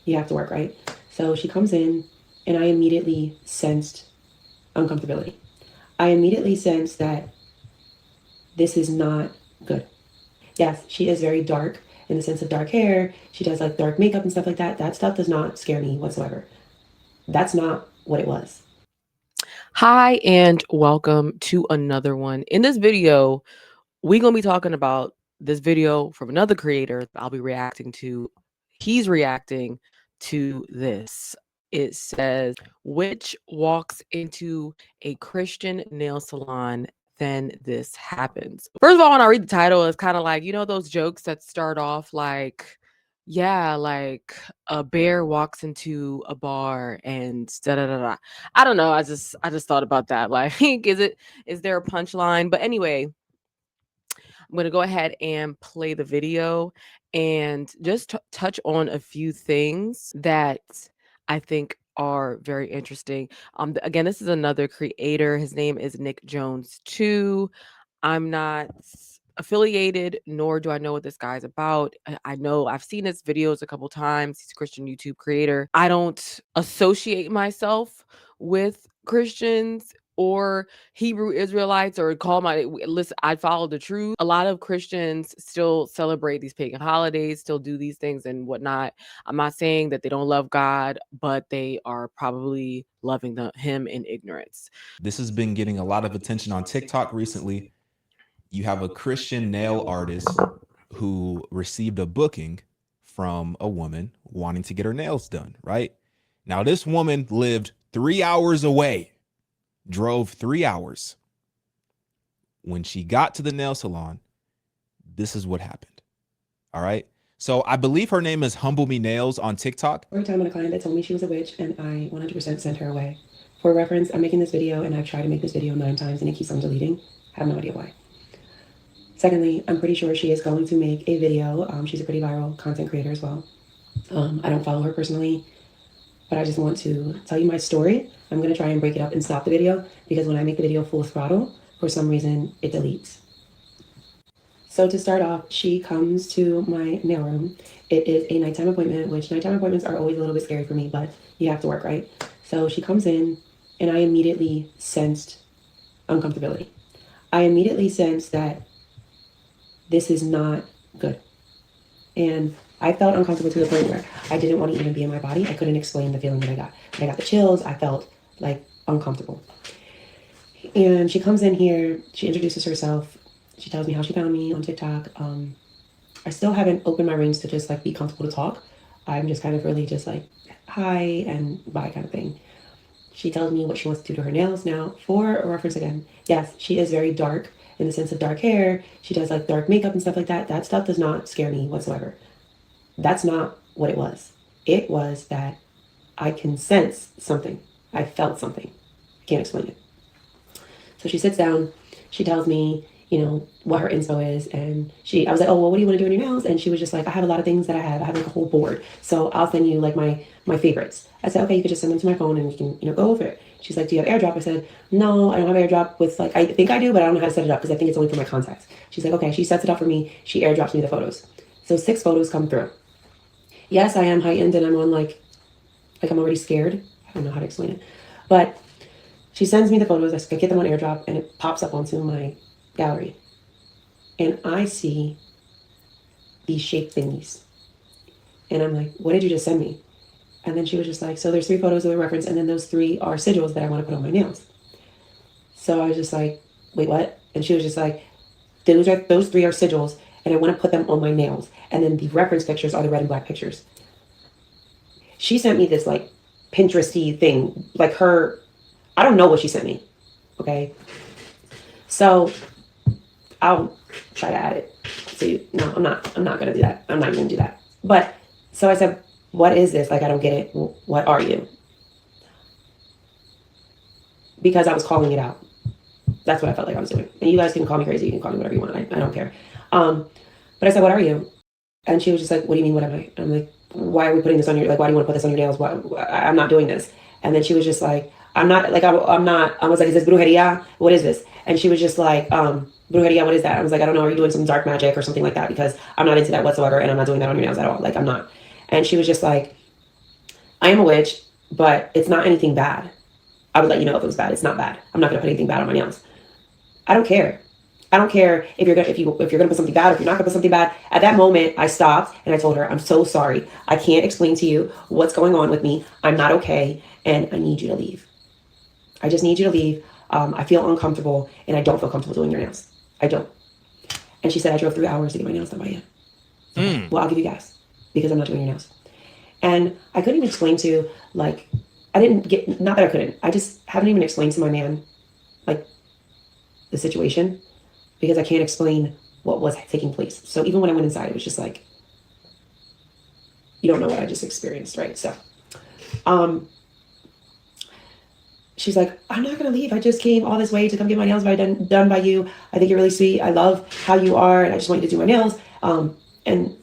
you have to work, right? So she comes in, and I immediately sensed uncomfortability. I immediately sensed that this is not good. Yes, she is very dark in the sense of dark hair. She does like dark makeup and stuff like that. That stuff does not scare me whatsoever. That's not what it was. Hi, and welcome to another one. In this video, we're going to be talking about this video from another creator that I'll be reacting to. He's reacting to this. It says, which walks into a Christian nail salon, then this happens. First of all, when I read the title, it's kind of like, those jokes that start off like, yeah, like a bear walks into a bar and da da da da. I don't know. I just thought about that. Like, is there a punchline? But anyway, I'm going to go ahead and play the video and just touch on a few things that I think are very interesting. Again, this is another creator. His name is Nick Jones too. I'm not affiliated, nor do I know what this guy's about. I know I've seen his videos a couple times. He's a Christian YouTube creator. I don't associate myself with Christians or Hebrew Israelites or call my listen. I follow the truth. A lot of Christians still celebrate these pagan holidays, still do these things and whatnot. I'm not saying that they don't love God, but they are probably loving him in ignorance. This has been getting a lot of attention on TikTok recently. You have a Christian nail artist who received a booking from a woman wanting to get her nails done, right? Now, this woman lived 3 hours away, drove 3 hours. When she got to the nail salon, this is what happened. All right. So I believe her name is Humble Me Nails on TikTok. Every time on a client that told me she was a witch, and I 100% sent her away. For reference, I'm making this video, and I've tried to make this video 9 times, and it keeps on deleting. I have no idea why. Secondly, I'm pretty sure she is going to make a video. She's a pretty viral content creator as well. I don't follow her personally, but I just want to tell you my story. I'm going to try and break it up and stop the video because when I make the video full throttle, for some reason, it deletes. So to start off, she comes to my nail room. It is a nighttime appointment, which nighttime appointments are always a little bit scary for me, but you have to work, right? So she comes in, and I immediately sensed uncomfortability. I immediately sensed that this is not good. And I felt uncomfortable to the point where I didn't want to even be in my body. I couldn't explain the feeling that I got. I got the chills. I felt like uncomfortable. And she comes in here. She introduces herself. She tells me how she found me on TikTok. I still haven't opened my rings to just like be comfortable to talk. I'm just kind of really just like hi and bye kind of thing. She tells me what she wants to do to her nails. Now, for a reference again, yes, she is very dark in the sense of dark hair. She does like dark makeup and stuff like that. That stuff does not scare me whatsoever. That's not what it was. It was that I can sense something. I felt something. I can't explain it. So she sits down. She tells me, what her inspo is. And I was like, oh, well, what do you want to do in your nails? And she was just like, I have a lot of things that I have. I have like a whole board. So I'll send you like my favorites. I said, okay, you could just send them to my phone and you can, go over it. She's like, do you have AirDrop? I said, no, I don't have AirDrop with like, I think I do, but I don't know how to set it up because I think it's only for my contacts. She's like, okay, she sets it up for me. She AirDrops me the photos. So 6 photos come through. Yes, I am heightened and I'm on like I'm already scared. I don't know how to explain it. But she sends me the photos. I get them on AirDrop and it pops up onto my gallery. And I see these shaped thingies. And I'm like, what did you just send me? And then she was just like, so there's 3 photos of the reference, and then those 3 are sigils that I want to put on my nails. So I was just like, wait, what? And she was just like, those 3 are sigils, and I want to put them on my nails. And then the reference pictures are the red and black pictures. She sent me this like Pinteresty thing, like I don't know what she sent me. Okay. So I'll try to add it. So no, I'm not gonna do that. I'm not even gonna do that. But so I said, what is this? Like, I don't get it. What are you? Because I was calling it out. That's what I felt like I was doing. And you guys can call me crazy. You can call me whatever you want. I don't care. But I said, what are you? And she was just like, what do you mean, what am I? I'm like, why are we putting this on your, like, why do you want to put this on your nails? I'm not doing this. And then she was just like, I'm not, like, I'm not, I was like, is this brujeria? What is this? And she was just like, brujeria, what is that? I was like, I don't know. Are you doing some dark magic or something like that? Because I'm not into that whatsoever. And I'm not doing that on your nails at all. Like, I'm not. And she was just like, I am a witch, but it's not anything bad. I would let you know if it was bad. It's not bad. I'm not gonna put anything bad on my nails. I don't care. I don't care if you're gonna put something bad or if you're not gonna put something bad. At that moment, I stopped and I told her, I'm so sorry. I can't explain to you what's going on with me. I'm not okay, and I need you to leave. I just need you to leave. I feel uncomfortable, and I don't feel comfortable doing your nails. I don't. And she said, I drove 3 hours to get my nails done by you. Okay, well, I'll give you gas because I'm not doing your nails. And I couldn't even explain to, like, I didn't get, not that I couldn't, I just haven't even explained to my man, like, the situation because I can't explain what was taking place. So even when I went inside, it was just like, you don't know what I just experienced, right? So, she's like, I'm not gonna leave. I just came all this way to come get my nails done by you. I think you're really sweet. I love how you are, and I just want you to do my nails. And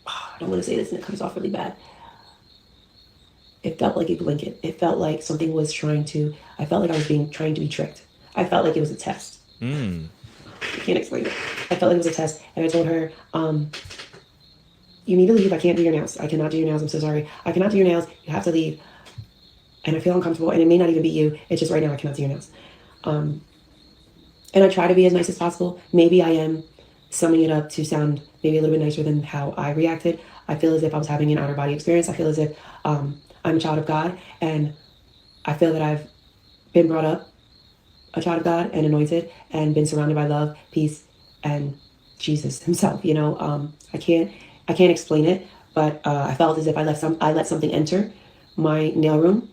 I don't want to say this, and it comes off really bad. It felt like a blanket. It felt like something was I felt like I was trying to be tricked. I felt like it was a test. I can't explain it. I felt like it was a test, and I told her, you need to leave. I can't do your nails. I cannot do your nails. I'm so sorry. I cannot do your nails. You have to leave. And I feel uncomfortable, and it may not even be you. It's just right now I cannot do your nails. And I try to be as nice as possible. Maybe I am summing it up to sound maybe a little bit nicer than how I reacted. I feel as if I was having an outer body experience. I feel as if I'm a child of God, and I feel that I've been brought up a child of God and anointed and been surrounded by love, peace, and Jesus himself. I can't explain it, but I felt as if I let something enter my nail room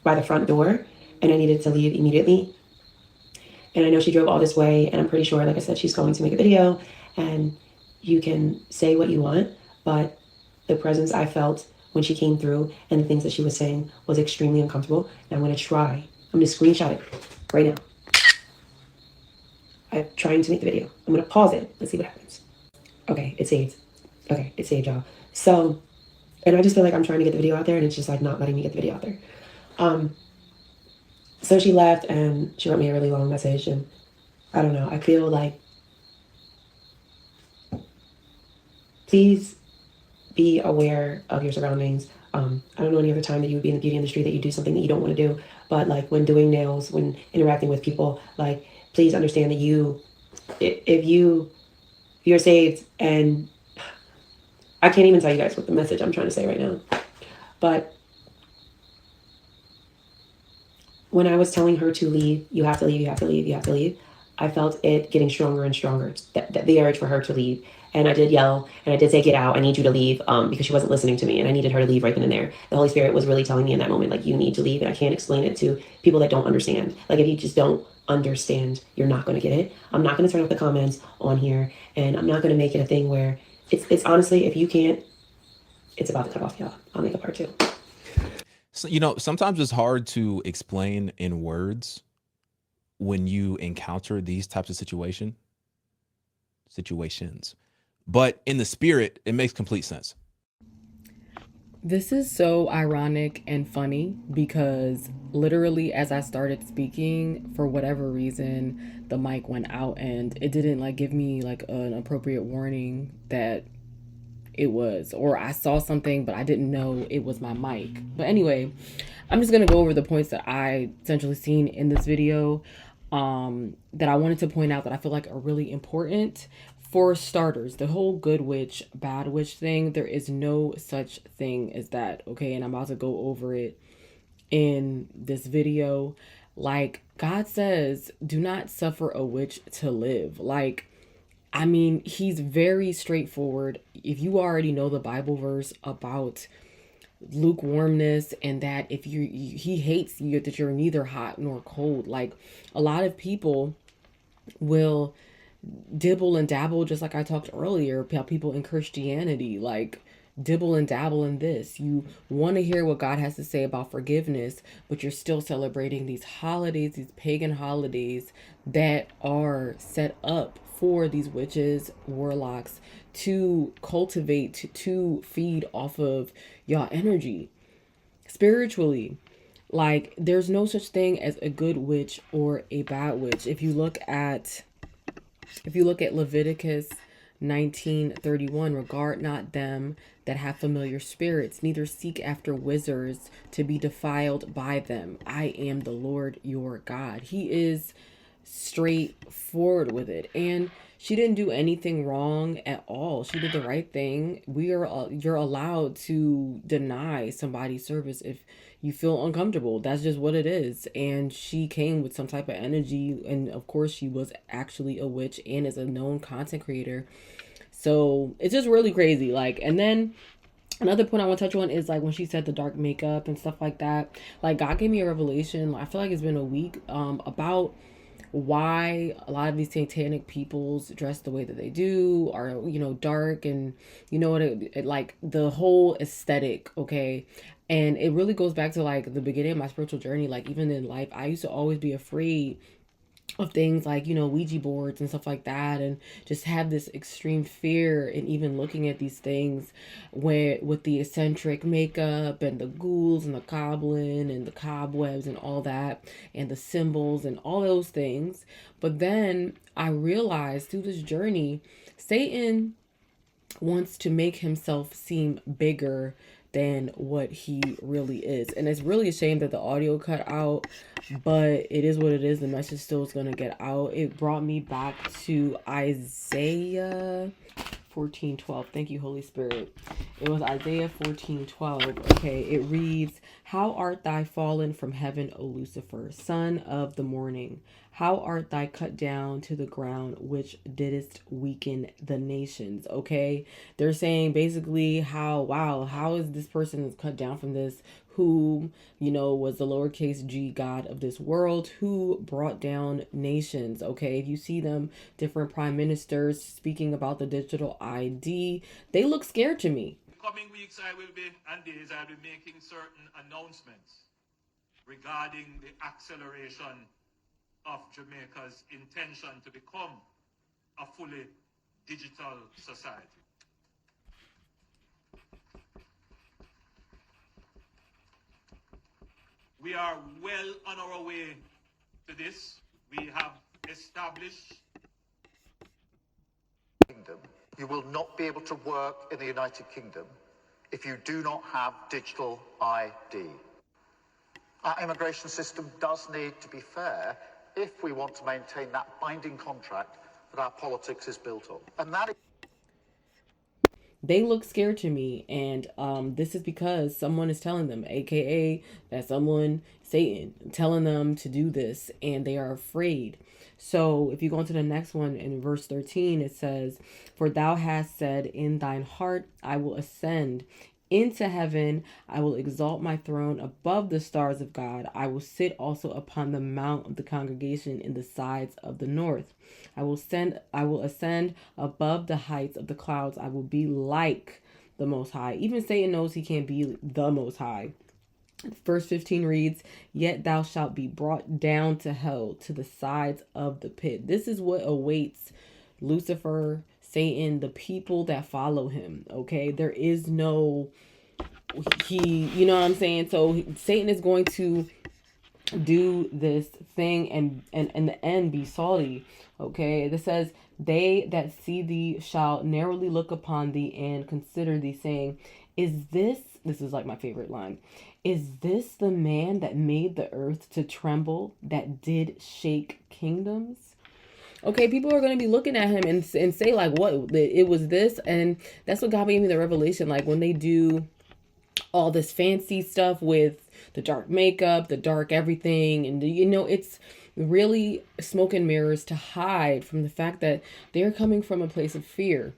by the front door, and I needed to leave immediately. And I know she drove all this way, and I'm pretty sure, like I said, she's going to make a video, and you can say what you want, but the presence I felt when she came through and the things that she was saying was extremely uncomfortable. And I'm going to screenshot it right now. I'm trying to make the video. I'm going to pause it. Let's see what happens. Okay, it saved. Okay, it saved, y'all. So, and I just feel like I'm trying to get the video out there, and it's just like not letting me get the video out there. So she left, and she wrote me a really long message, and I don't know. I feel like, please be aware of your surroundings. I don't know any other time that you would be in the beauty industry that you do something that you don't want to do, but like when doing nails, when interacting with people, like please understand that if you're saved, and I can't even tell you guys what the message I'm trying to say right now, but when I was telling her to leave, you have to leave, you have to leave, you have to leave, I felt it getting stronger and stronger, the urge for her to leave. And I did yell, and I did say, get out, I need you to leave, because she wasn't listening to me, and I needed her to leave right then and there. The Holy Spirit was really telling me in that moment, like, you need to leave, and I can't explain it to people that don't understand. Like, if you just don't understand, you're not going to get it. I'm not going to turn off the comments on here, and I'm not going to make it a thing where it's honestly, if you can't, it's about to cut off, y'all. I'll make a part 2. So, sometimes it's hard to explain in words when you encounter these types of situations. But in the spirit, it makes complete sense. This is so ironic and funny because literally as I started speaking, for whatever reason, the mic went out and it didn't like give me like an appropriate warning that it was, or I saw something but I didn't know it was my mic. But anyway, I'm just gonna go over the points that I essentially seen in this video that I wanted to point out that I feel like are really important. For starters, the whole good witch, bad witch thing, there is no such thing as that, okay? And I'm about to go over it in this video. Like, God says, do not suffer a witch to live. Like, I mean, he's very straightforward. If you already know the Bible verse about lukewarmness and that if he hates you, that you're neither hot nor cold. Like, a lot of people will dibble and dabble, just like I talked earlier about people in Christianity, like dibble and dabble in this. You want to hear what God has to say about forgiveness, but you're still celebrating these holidays, these pagan holidays that are set up for these witches, warlocks to cultivate, to feed off of y'all energy spiritually. Like, there's no such thing as a good witch or a bad witch. If you look at Leviticus 19:31, regard not them that have familiar spirits, neither seek after wizards to be defiled by them. I am the Lord your God. He is straightforward with it. And she didn't do anything wrong at all. She did the right thing. You're allowed to deny somebody's service if you feel uncomfortable. That's just what it is. And she came with some type of energy, and of course she was actually a witch and is a known content creator. So it's just really crazy. Like, and then another point I want to touch on is like when she said the dark makeup and stuff like that. Like, God gave me a revelation. I feel like it's been a week about why a lot of these satanic peoples dress the way that they do, are, you know, dark, and you know what it like the whole aesthetic. Okay. And it really goes back to like the beginning of my spiritual journey. Like, even in life, I used to always be afraid of things like, you know, Ouija boards and stuff like that, and just have this extreme fear. And even looking at these things where with the eccentric makeup and the ghouls and the goblin and the cobwebs and all that, and the symbols and all those things. But then I realized through this journey, Satan wants to make himself seem bigger than what he really is. And it's really a shame that the audio cut out, but it is what it is. The message still is going to get out. It brought me back to Isaiah 14:12. Thank you, Holy Spirit. It was Isaiah 14:12. Okay, it reads, "How art thou fallen from heaven, O Lucifer, son of the morning? How art thou cut down to the ground, which didst weaken the nations?" Okay, they're saying basically how is this person cut down from this, who, you know, was the lowercase g God of this world, who brought down nations. Okay, if you see them, different prime ministers speaking about the digital ID, they look scared to me. Coming weeks and days I'll be making certain announcements regarding the acceleration of Jamaica's intention to become a fully digital society. We are well on our way to this. We have established. You will not be able to work in the United Kingdom if you do not have digital ID. Our immigration system does need to be fair if we want to maintain that binding contract that our politics is built on. And that is... They look scared to me, and this is because someone is telling them, aka that someone, Satan, telling them to do this, and they are afraid. So if you go into the next one, in verse 13, it says, "For thou hast said in thine heart, I will ascend into heaven, I will exalt my throne above the stars of God. I will sit also upon the mount of the congregation in the sides of the north. I will ascend above the heights of the clouds. I will be like the Most High." Even Satan knows he can't be the Most High. Verse 15 reads, "Yet thou shalt be brought down to hell, to the sides of the pit." This is what awaits Lucifer, Satan, the people that follow him. Okay, there is no you know what I'm saying? So Satan is going to do this thing, and in the end be salty. Okay, this says, "They that see thee shall narrowly look upon thee and consider thee, saying, is this is like my favorite line, is this the man that made the earth to tremble, that did shake kingdoms?" Okay, people are going to be looking at him and say like, what, it was this. And that's what got me the revelation. Like, when they do all this fancy stuff with the dark makeup, the dark everything, and you know, it's really smoke and mirrors to hide from the fact that they're coming from a place of fear,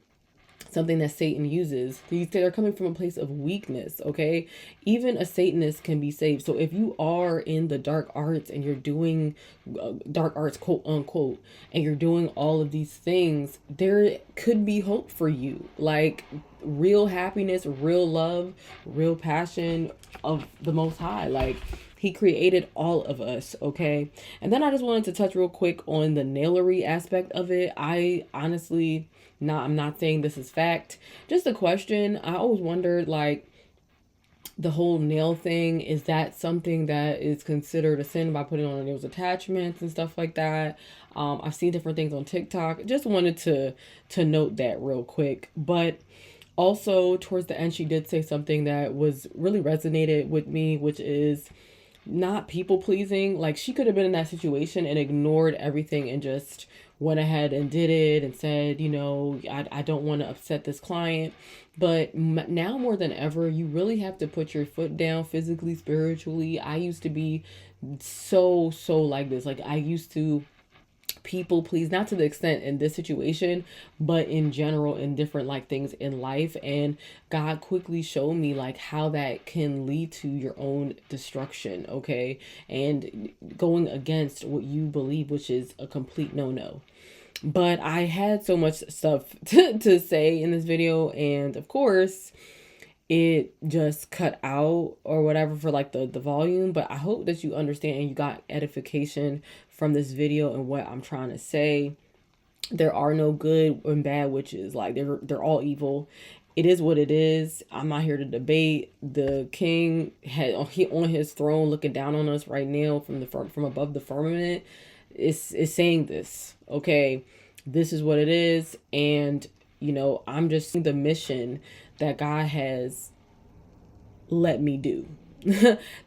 something that Satan uses. They're coming from a place of weakness. Okay, even a Satanist can be saved. So if you are in the dark arts and you're doing dark arts, quote unquote, and you're doing all of these things, there could be hope for you, like real happiness, real love, real passion of the Most High. Like, he created all of us. Okay, and then I just wanted to touch real quick on the nailery aspect of it. I honestly, I'm not saying this is fact, just a question. I always wondered, like, the whole nail thing, is that something that is considered a sin by putting on nails attachments and stuff like that? I've seen different things on TikTok. Just wanted to note that real quick. But Also, towards the end, she did say something that was really resonated with me, which is not people pleasing. Like, she could have been in that situation and ignored everything and just went ahead and did it and said, you know, I don't want to upset this client. But now more than ever, you really have to put your foot down physically, spiritually. I used to be so like this. Like, I used to people please, not to the extent in this situation, but in general in different like things in life. And God quickly showed me like how that can lead to your own destruction, okay, and going against what you believe, which is a complete no. But I had so much stuff to say in this video, and of course it just cut out or whatever for like the volume. But I hope that you understand and you got edification from this video and what I'm trying to say. There are no good and bad witches. Like, they're all evil. It is what it is. I'm not here to debate. The king had he on his throne looking down on us right now from above the firmament is saying this, okay? This is what it is. And you know, I'm just seeing the mission that God has let me do.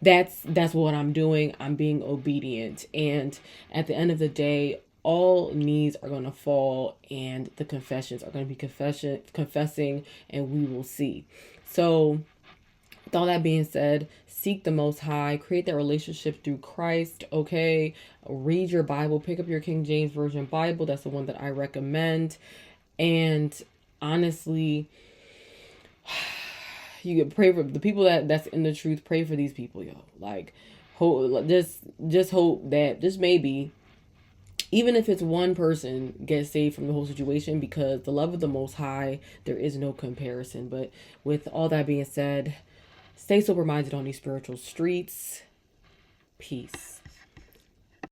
That's what I'm doing. I'm being obedient. And at the end of the day, all knees are going to fall and the confessions are going to be confessing, and we will see. So with all that being said, seek the Most High, create that relationship through Christ, okay? Read your Bible, pick up your King James Version Bible. That's the one that I recommend. And honestly, you can pray for the people that's in the truth. Pray for these people, yo. Like, hope, just hope that just maybe, even if it's one person, gets saved from the whole situation, because the love of the Most High, there is no comparison. But with all that being said, stay sober minded on these spiritual streets. Peace.